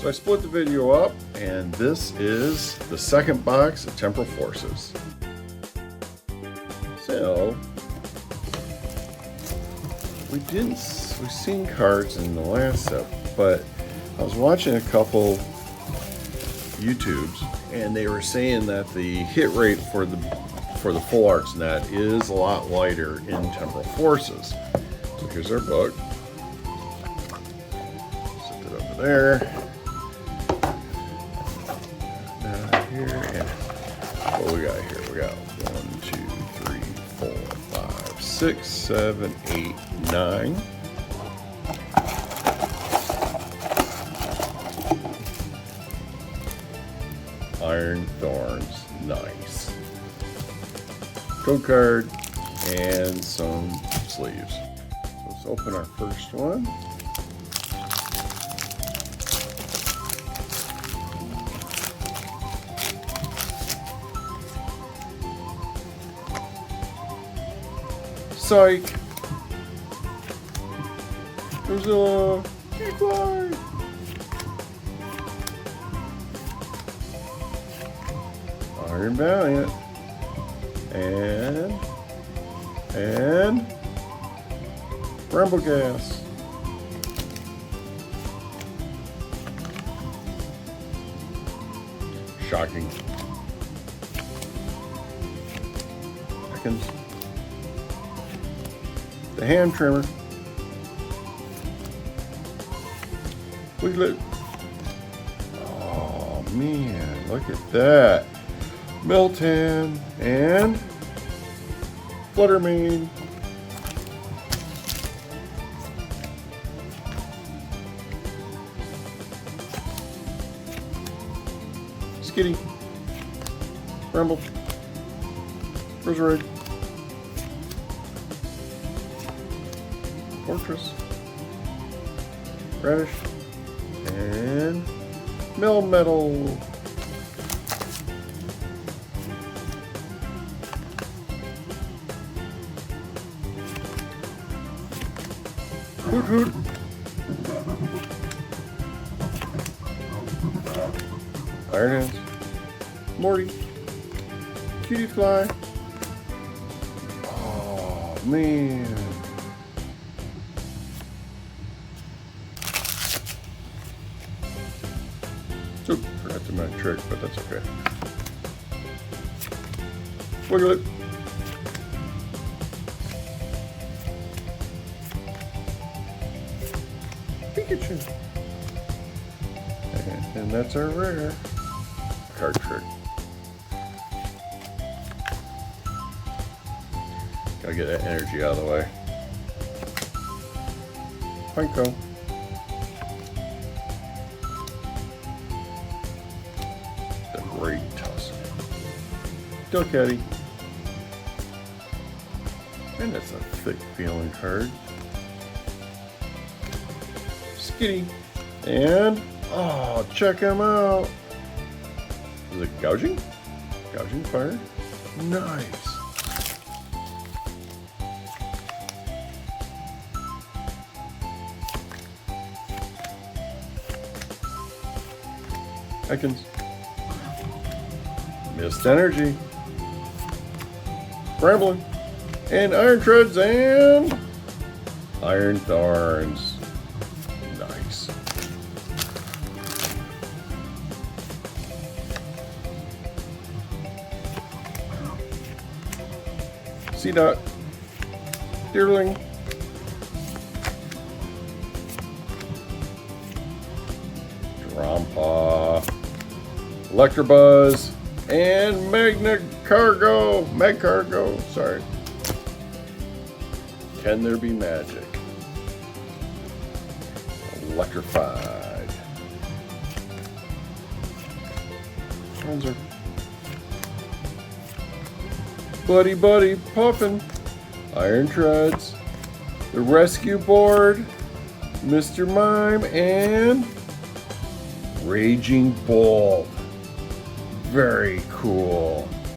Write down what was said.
So I split the video up, and this is the second box of Temporal Forces. So we've seen cards in the last set, but I was watching a couple YouTubes, and they were saying that the hit rate for the full arts net is a lot lighter in Temporal Forces. So here's our book. Set it over there. Now here, and what we got here? We got 1, 2, 3, 4, 5, 6, 7, 8, 9. Iron Thorns, nice. Code card and some sleeves. Let's open our first one. Psych! There's a fly. Iron Valiant. And Rumble Gas. Shocking. Seconds. The hand trimmer. Wiglet. Oh man, look at that. Milton and Fluttermane. Skitty. Rumble. Roserade. Fortress. Radish. And Melmetal. Hoot hoot. Iron Hands. Morty. Cutie Fly. Oh man. Oop, forgot to my trick, but that's okay. Wiggle it. Pikachu. And that's our rare card trick. Gotta get that energy out of the way. Funko. The Great Tusk. Delcatty. And that's a thick feeling card. Skitty. And, oh, check him out. Is it Gouging? Gouging Fire? Nice. Ekans. Mist Energy. Rambling. And Iron Treads and Iron Thorns. Nice. C-Dot. Deerling. Drompa. Electabuzz. And Magna Cargo, sorry. Can there be magic? Electrified. Bronzer. Buddy Puffin. Iron Treads. The Rescue Board. Mr. Mime and Raging Bolt. Very cool.